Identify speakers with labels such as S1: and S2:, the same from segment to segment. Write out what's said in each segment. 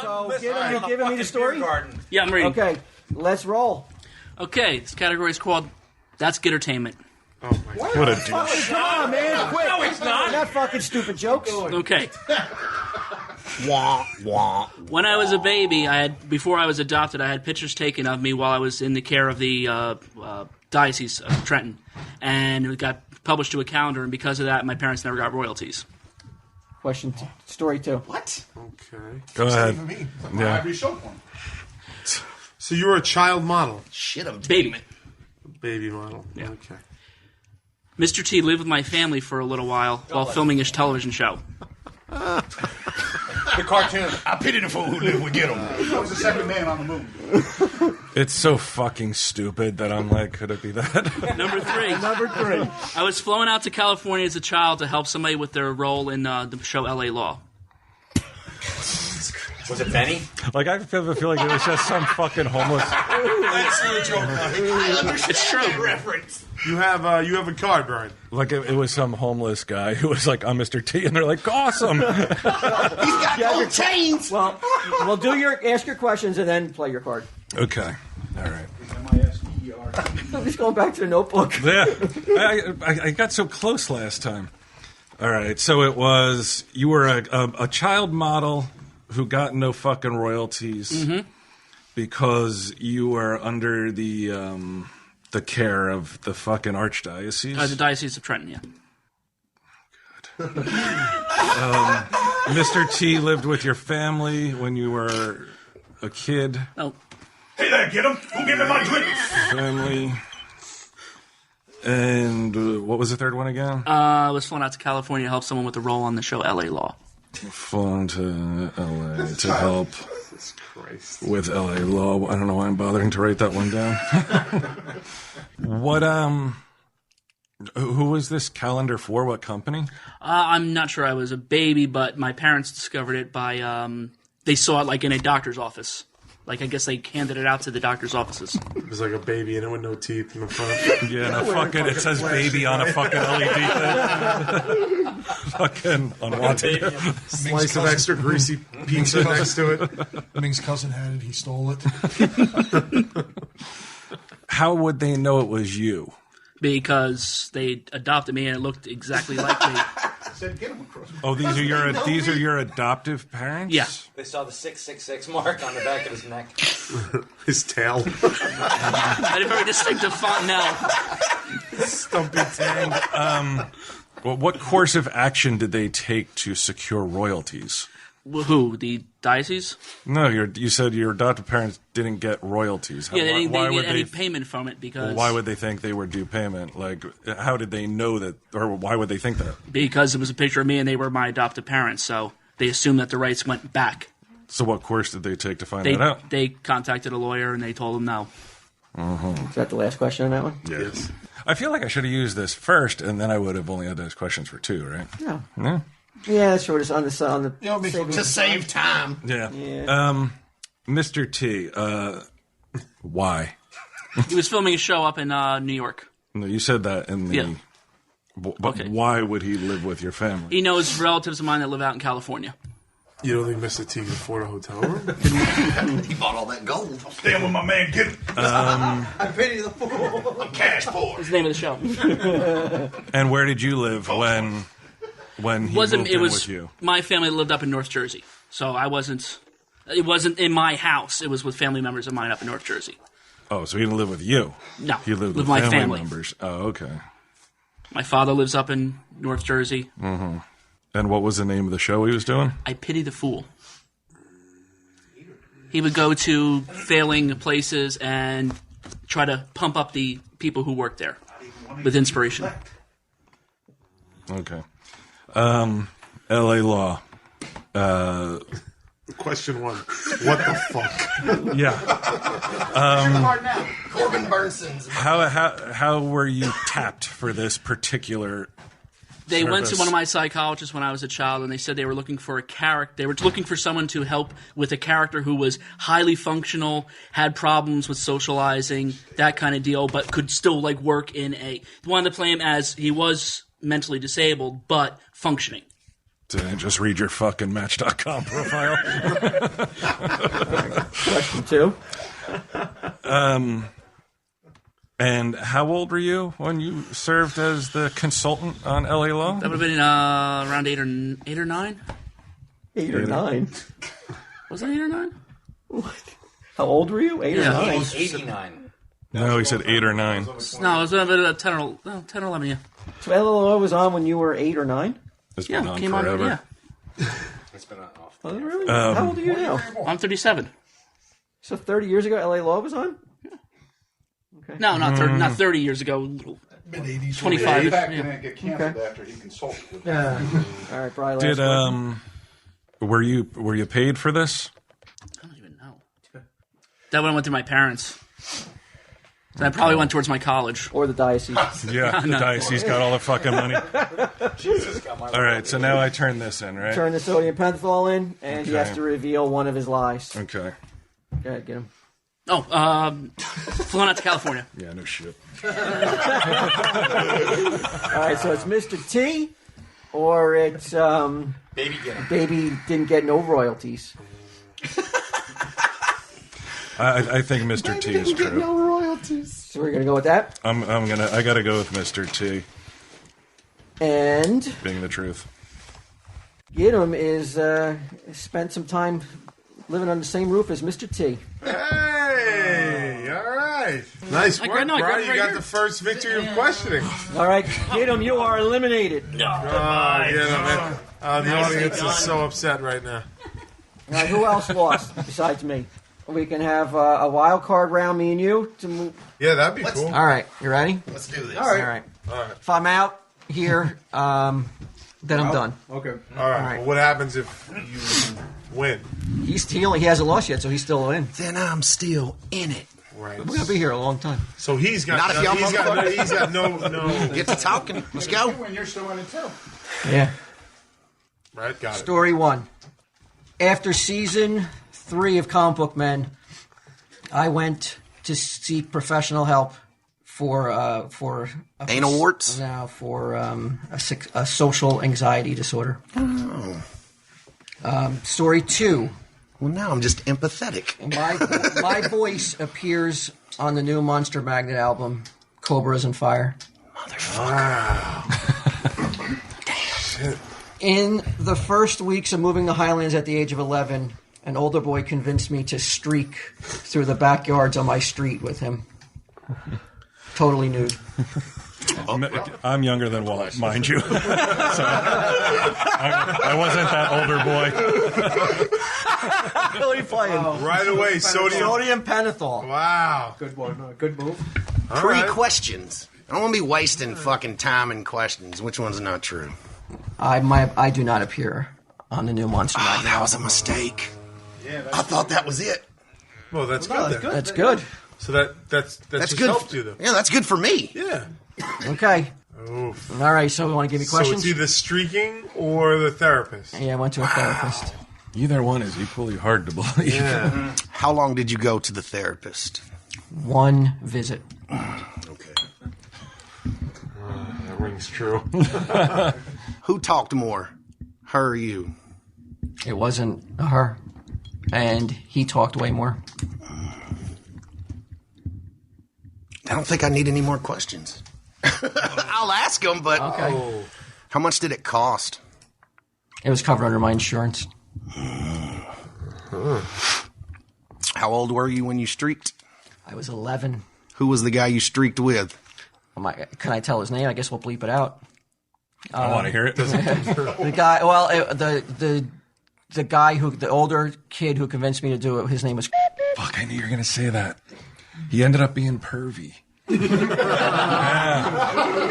S1: So, Git'em, you giving me the story?
S2: Yeah, I'm reading.
S1: Okay, let's roll.
S2: Okay, this category is called That's Gittertainment.
S3: Oh my God.
S4: What a douche.
S1: Come on, man, quick.
S2: No, it's not.
S1: Not fucking stupid jokes.
S2: Okay. When I was a baby, before I was adopted, I had pictures taken of me while I was in the care of the Diocese of Trenton. And it got published to a calendar, and because of that, my parents never got royalties.
S1: Story 2.
S5: What?
S3: Okay.
S4: Go ahead.
S5: For me.
S4: Yeah.
S5: Every show one.
S3: So you were a child model.
S5: Shit, I'm
S2: Baby.
S3: Baby model.
S2: Yeah.
S3: Okay.
S2: Mr.T lived with my family for a little while filming his television show.
S5: The cartoon. I pity the fool who lived with Git'em. I was the second man on the moon.
S4: It's so fucking stupid that I'm like, could it be that?
S2: Number 3. I was flown out to California as a child to help somebody with their role in the show L.A. Law.
S6: Was it Benny?
S4: Like, I feel like it was just some fucking homeless.
S5: Excellent joke. I understand
S2: It's true.
S5: that reference.
S3: You have a card, Brian.
S4: Like, it was some homeless guy who was like, I'm Mr.T. And they're like, awesome.
S5: He's got gold chains.
S1: Well, we'll ask your questions and then play your card.
S4: Okay. All right.
S1: I'm just going back to the notebook.
S4: Yeah. I got so close last time. All right. So it was, you were a child model who got no fucking royalties because you were under the care of the fucking archdiocese.
S2: The Diocese of Trenton, yeah.
S4: Mr. T lived with your family when you were a kid.
S2: Oh,
S5: Hey there, Git'em. Who gave me my drink?
S4: Family. And what was the third one again?
S2: I was flown out to California to help someone with a role on the show L.A. Law.
S4: Flown to L.A. to help
S3: Jesus Christ.
S4: with L.A. Law. I don't know why I'm bothering to write that one down. What, who was this calendar for? What company?
S2: I'm not sure I was a baby, but my parents discovered it by, they saw it like in a doctor's office. Like, I guess they handed it out to the doctor's offices.
S3: It was like a baby in it with no teeth in the front.
S4: Yeah, no, fucking, it says baby on a fucking LED thing. Fucking unwanted.
S3: Slice of extra greasy pizza next to it.
S7: Ming's cousin had it. He stole it.
S4: How would they know it was you?
S2: Because they adopted me and it looked exactly like me.
S5: Said Git'em across.
S4: Oh, these are your adoptive parents?
S2: Yeah.
S6: They saw the 666 mark on the back of his neck.
S3: His tail.
S2: I had a very distinctive fontanelle.
S4: Stumpy Tang. Well, what course of action did they take to secure royalties?
S2: Who? The diocese?
S4: No, you said your adoptive parents didn't get royalties.
S2: Yeah, they didn't get any payment from it because...
S4: Well, why would they think they were due payment? Like, how did they know that, or why would they think that?
S2: Because it was a picture of me and they were my adoptive parents, so they assumed that the rights went back.
S4: So what course did they take to find that out?
S2: They contacted a lawyer and they told them no.
S1: Is that the last question on that one?
S4: Yes. I feel like I should have used this first, and then I would have only had those questions for 2, right?
S1: No.
S4: Yeah.
S1: Yeah, that's short. It's on the
S5: To save time.
S4: Yeah.
S1: Yeah.
S4: Mr. T, why?
S2: He was filming a show up in New York.
S4: No, you said that in the...
S2: Yeah.
S4: But
S2: Okay.
S4: why would he live with your family?
S2: He knows relatives of mine that live out in California.
S3: You don't think Mr. T can afford a hotel room?
S5: He bought all that gold. I'm staying with my man Git'em.
S1: I pity the fool.
S5: I'm cash poor.
S2: That's the name of the show.
S4: And where did you live when he moved in with you?
S2: My family lived up in North Jersey, so I wasn't. It wasn't in my house. It was with family members of mine up in North Jersey.
S4: Oh, so he didn't live with you?
S2: No,
S4: He lived
S2: with
S4: with
S2: my
S4: family
S2: family.
S4: members. Oh, okay.
S2: My father lives up in North Jersey.
S4: Mm-hmm. And what was the name of the show he was doing?
S2: I pity the fool. He would go to failing places and try to pump up the people who work there with inspiration.
S4: Okay. L.A. Law.
S3: Question 1. What the fuck?
S4: Yeah.
S5: Corbin Burnson.
S4: How were you tapped for this particular
S2: They went to
S4: service?
S2: one of my psychologists when I was a child, and they said they were looking for a character. They were looking for someone to help with a character who was highly functional, had problems with socializing, that kind of deal, but could still like work in a. They wanted to play him as he was mentally disabled, but functioning.
S4: Didn't just read your fucking Match.com profile.
S1: Question 2.
S4: And how old were you when you served as the consultant on LA Law?
S2: That would have been around 8 or 9.
S1: 8 or 9.
S2: Was that 8 or 9?
S1: What? How old were you? 8 or
S2: Yeah.
S1: 9?
S6: 89.
S4: No, he said 8 or 9.
S2: No, it was about 10 or 11, yeah.
S1: So LLO was on when you were 8 or 9?
S4: It's
S2: Yeah,
S4: been on
S2: came
S4: forever.
S2: on, yeah.
S6: It's been off.
S1: Oh, really? How old are you now?
S2: I'm 37.
S1: So 30 years ago, LA Law was on?
S2: No, not 30, not 30 years ago.
S7: Mid-80s.
S2: 25.
S5: In fact,
S2: Yeah.
S5: didn't get canceled after he consulted with
S1: Yeah. All right, Brian.
S4: Did were you paid for this?
S2: I don't even know. That one went to my parents. That probably went towards my college.
S1: Or the diocese.
S4: Yeah, the diocese got all the fucking money. All right, so now I turn this in, right?
S1: Turn the sodium pentothal in, and he
S4: Okay.
S1: has to reveal one of his lies.
S4: Okay.
S1: Go ahead, get him.
S2: Oh, flown out to California.
S4: Yeah, no shit.
S1: All right, so it's Mr. T, or it's
S6: Baby Git'em.
S1: Baby didn't get no royalties.
S4: I think Mr. T is true.
S1: So we're gonna go with that,
S4: I gotta go with Mr. T
S1: and
S4: being the truth.
S1: Git'em is spent some time living on the same roof as Mr. T.
S3: Hey, all right. Nice
S2: I
S3: work,
S2: got- no, I got
S3: Brian.
S2: it
S3: You
S2: right
S3: got
S2: here.
S3: the first victory of questioning.
S1: All right, Git'em, you are eliminated.
S3: The audience
S2: done.
S3: is so upset right now.
S1: All right, who else lost besides me? We can have a wild card round, me and you, to move.
S3: Yeah, that'd be cool.
S1: All right, you ready?
S5: Let's do this.
S1: All right. If I'm out here, then I'm done.
S3: Okay. All right. Well, what happens if you win?
S1: He's still, he hasn't lost yet, so he's still in.
S5: Then I'm still in it.
S3: Right.
S1: We're gonna be here a long time.
S3: So he's got
S5: Not if y'all
S3: he's got no
S5: Get to talking. Let's go.
S3: when you're still in it too.
S1: Yeah.
S3: Right, got it.
S1: Story 1. After season 3 of Comic Book Men, I went to seek professional help for
S5: Anal warts?
S1: No, for a social anxiety disorder.
S5: Oh.
S1: Story 2.
S5: Well, now I'm just empathetic.
S1: My voice appears on the new Monster Magnet album, Cobras and Fire. In the first weeks of moving to Highlands at the age of 11, an older boy convinced me to streak through the backyards on my street with him. Totally nude.
S4: I'm younger than Walt, mind you. So I wasn't that older boy.
S1: Really playing.
S3: Right away, sodium.
S1: Sodium pentothal.
S3: Wow.
S7: Good one. Good move.
S3: All
S5: Three
S3: right.
S5: questions. I don't want to be wasting fucking time in questions. Which one's not true?
S1: I do not appear on the new Monster
S5: Oh,
S1: Magnet
S5: that was a
S1: album.
S5: mistake. I thought that was it.
S3: Well, that's good then.
S1: That's good.
S3: So that's just
S5: good.
S3: helped you though.
S5: Yeah, that's good for me.
S3: Yeah.
S1: Okay.
S3: Oof.
S1: All right, so we want to give you
S3: So
S1: questions?
S3: it's either streaking or the therapist.
S1: Yeah, I went to a therapist.
S4: Either one is equally hard to believe.
S3: Yeah.
S5: How long did you go to the therapist?
S1: One visit.
S5: Okay.
S3: That rings true.
S5: Who talked more? Her or you?
S1: It wasn't her. And he talked way more.
S5: I don't think I need any more questions. I'll ask them, but
S1: Okay.
S5: how much did it cost?
S1: It was covered under my insurance.
S5: How old were you when you streaked?
S1: I was 11.
S5: Who was the guy you streaked with?
S1: Can I tell his name? I guess we'll bleep it out.
S4: I want to hear it.
S1: The guy, the guy the older kid who convinced me to do it, his name was.
S4: Fuck, I knew you were going to say that. He ended up being pervy. Yeah.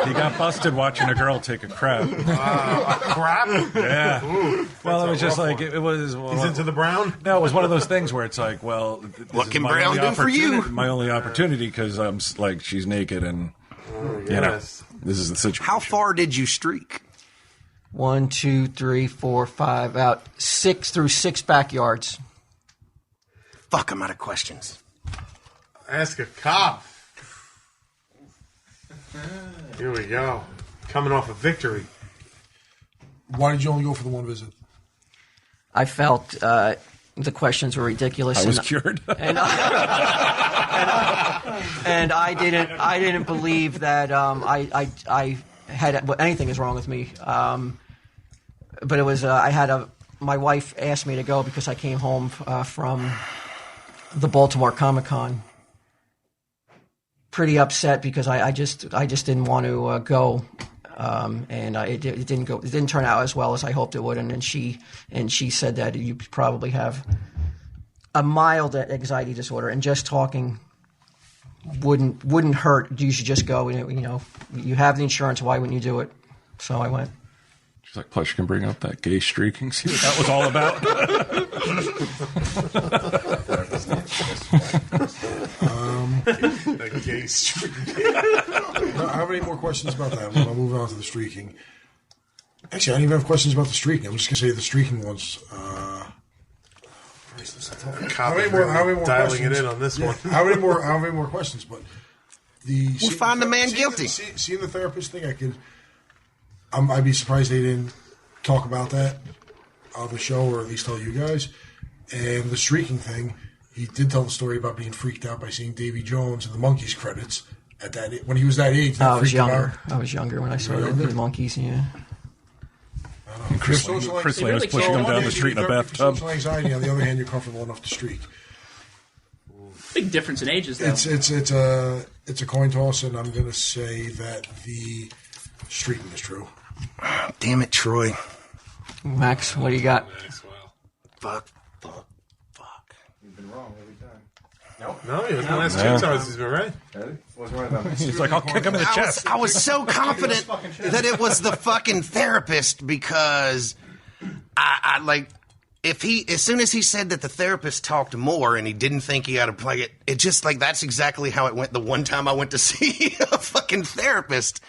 S4: He got busted watching a girl take a crap.
S3: Crap.
S4: Yeah. Well, it was just like, it was...
S3: He's into the brown.
S4: No, it was one of those things where it's like, well...
S5: What
S4: is
S5: can
S4: my
S5: Brown
S4: only
S5: do for you?
S4: opportunity- My only opportunity, because I'm like, she's naked and, you know,
S3: Yes.
S4: this is the situation.
S5: How far did you streak?
S1: 1, 2, 3, 4, 5, about 6 through 6 backyards.
S5: Fuck, I'm out of questions.
S3: Ask a cop. Here we go. Coming off a victory.
S8: Why did you only go for the one visit?
S1: I felt the questions were ridiculous.
S4: I was cured.
S1: And I didn't believe that I had anything is wrong with me. But it was my wife asked me to go because I came home from the Baltimore Comic-Con pretty upset because I just didn't want to go. And it didn't turn out as well as I hoped it would. And she said that you probably have a mild anxiety disorder, and just talking wouldn't hurt. You should just go. You have the insurance. Why wouldn't you do it? So I went.
S4: She's like, plus you can bring up that gay streaking. See what that was all about.
S3: That gay streaking.
S8: I have any more questions about that? I'll move on to the streaking. Actually, I don't even have questions about the streaking. I'm just going to say the streaking ones. How many more
S3: dialing
S8: questions?
S3: it in on this one.
S8: How many more questions? But
S5: We'll find the man guilty.
S8: Seeing the therapist thing, I'd be surprised they didn't talk about that on the show, or at least tell you guys. And the streaking thing, he did tell the story about being freaked out by seeing Davy Jones in the Monkees credits at that when he was that age.
S1: I was younger. I was younger when I saw the Monkees. Yeah.
S4: Chris Lane was pushing him down the street in a bathtub.
S8: Social anxiety. On the other hand, you're comfortable enough to streak.
S2: Big difference in ages, though.
S8: It's a coin toss, and I'm going to say that the streaking is true.
S5: Damn it, Troy.
S1: Max, what do you got?
S5: Fuck.
S6: You've been wrong every time.
S3: No, he was going to ask two times. He's been right.
S6: Wasn't right about me.
S4: He's like, I'll kick him in the chest.
S5: I was so confident that it was the fucking therapist because I like as soon as he said that the therapist talked more and he didn't think he had to play it just like that's exactly how it went the one time I went to see a fucking therapist.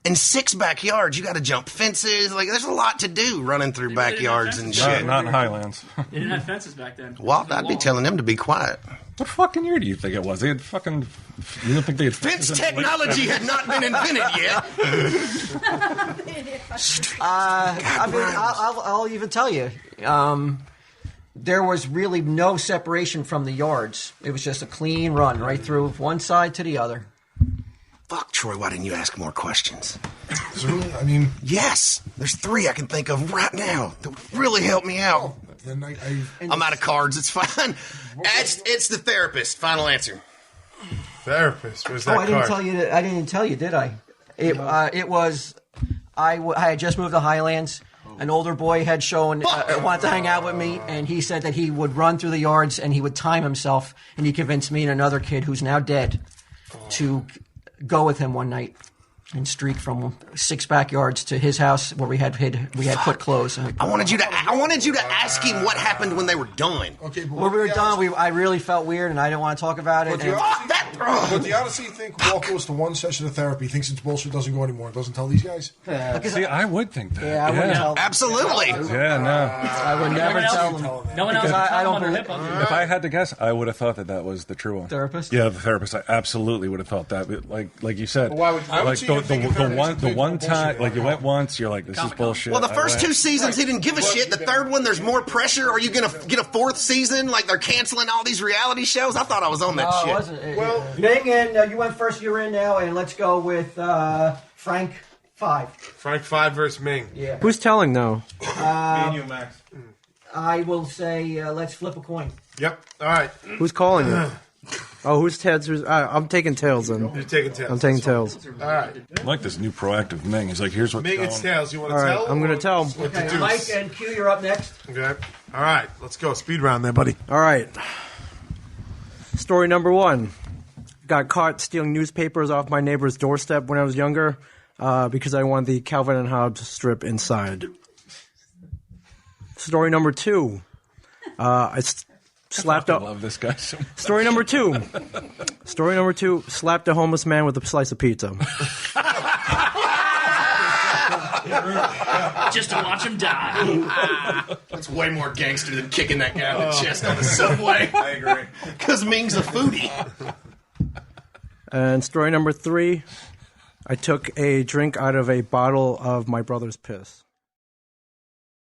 S5: In 6 backyards, you got to jump fences. Like, there's a lot to do running through backyards and shit.
S4: Not in Highlands.
S2: They didn't have fences back then.
S5: Walt, I'd be telling them to be quiet.
S4: What fucking year do you think it was? They had fucking. You don't think they had
S5: Fence technology had not been invented yet.
S1: I'll even tell you. There was really no separation from the yards. It was just a clean run right through one side to the other.
S5: Fuck, Troy, why didn't you ask more questions?
S8: Is it really? I mean,
S5: yes, there's 3 I can think of right now that would really help me out.
S8: then
S5: I'm out of cards. It's fine. It's the therapist. Final answer.
S3: Therapist. Where's that
S1: I didn't
S3: card?
S1: tell you. I didn't tell you, did I? It was. I had just moved to Highlands. An older boy had shown wanted to hang out with me, and he said that he would run through the yards and he would time himself. And he convinced me and another kid who's now dead to go with him one night and streak from 6 backyards to his house where we had put clothes.
S5: I wanted you to ask him what happened when they were done.
S8: Okay, but
S1: When we were done, I really felt weird, and I didn't want to talk about it.
S8: But do you honestly think Walt goes to one session of therapy, thinks it's bullshit, doesn't go anymore, doesn't tell these guys?
S4: See, I would think that.
S1: Yeah, I wouldn't tell them.
S5: Absolutely.
S4: Yeah, no.
S1: I would never tell them.
S2: No one else
S1: Because I don't
S2: believe.
S1: believe
S4: If I had to guess, I would have thought that was the true one.
S1: Therapist?
S4: Yeah, the therapist. I absolutely would have thought that. Like you said,
S6: Why would you-
S8: I would
S4: like
S8: see him thinking therapists
S4: the one
S8: bullshit.
S4: time, like you went once, you're like, this is bullshit.
S5: Well, the first
S4: I
S5: 2
S4: went.
S5: seasons, he didn't give a shit. The third one, there's more pressure. Are you going to get a 4th season? Like, they're canceling all these reality shows? I thought I was on that
S1: No,
S5: shit.
S1: it wasn't.
S8: Well-
S1: Ming, and you went first. You're in now, and let's go with Frank 5.
S3: Frank 5 versus Ming.
S1: Yeah.
S7: Who's telling now?
S6: Me and you, Max.
S1: I will say let's flip a coin.
S3: Yep. All right.
S7: Who's calling it? Oh, who's Ted's? I'm taking tails then.
S3: You're taking tails.
S7: I'm taking tails.
S3: All right.
S4: I like this new proactive Ming. He's like, here's what's
S3: Ming,
S4: going
S3: it's
S4: on.
S3: tails. You want
S7: All
S3: to
S7: right,
S3: tell?
S7: I'm gonna
S3: or
S7: tell.
S3: with the
S1: Okay,
S3: deuce?
S1: Mike and Q, you're up next.
S3: Okay. All right. Let's go. Speed round there, buddy.
S7: All right. Story number 1. Got caught stealing newspapers off my neighbor's doorstep when I was younger because I wanted the Calvin and Hobbes strip inside. Story number 2. Slapped
S4: I
S7: up.
S4: love this guy so much.
S7: Story number 2. Story number 2. Slapped a homeless man with a slice of pizza.
S2: Just to watch him die.
S5: That's way more gangster than kicking that guy in the chest on the subway.
S6: I agree.
S5: Because Ming's a foodie.
S7: And story number 3. I took a drink out of a bottle of my brother's piss.